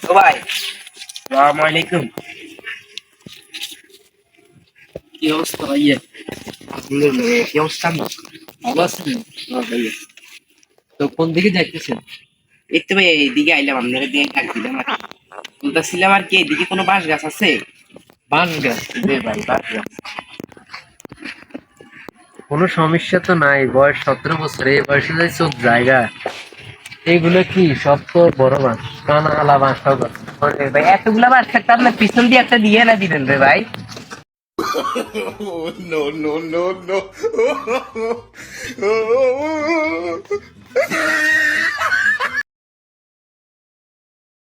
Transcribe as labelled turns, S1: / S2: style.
S1: ও ভাই, আসসালামু আলাইকুম।
S2: কি অবস্থা ভাইয়া?
S1: আলহামদুলিল্লাহ, কি অবস্থা?
S2: ভালো আছেন? ভাইয়া, তো কোন দিকে যাইতেছেন?
S1: এই তো ভাই এইদিকে আইলাম, আপনার দিকে ডাক দিলাম আর কি। বলতেছিলাম আর কি, এদিকে কোনো বাঁশ গাছ আছে?
S2: বাঁশ গাছ?
S1: জি ভাই, বাঁশ গাছ।
S2: কোনো সমস্যা তো নাই, বয়স 17 বছর, এই বয়সে যাই সব জায়গা। এইগুলো কি সব তো বড় বাঁশ, কানালা বাঁশ সব আছে।
S1: ওরে ভাই, এতগুলা বাঁশ থাকতে আপনার পিছন দিয়ে একটা দিয়ে না দিবেন রে ভাই।
S3: No, no, no, no.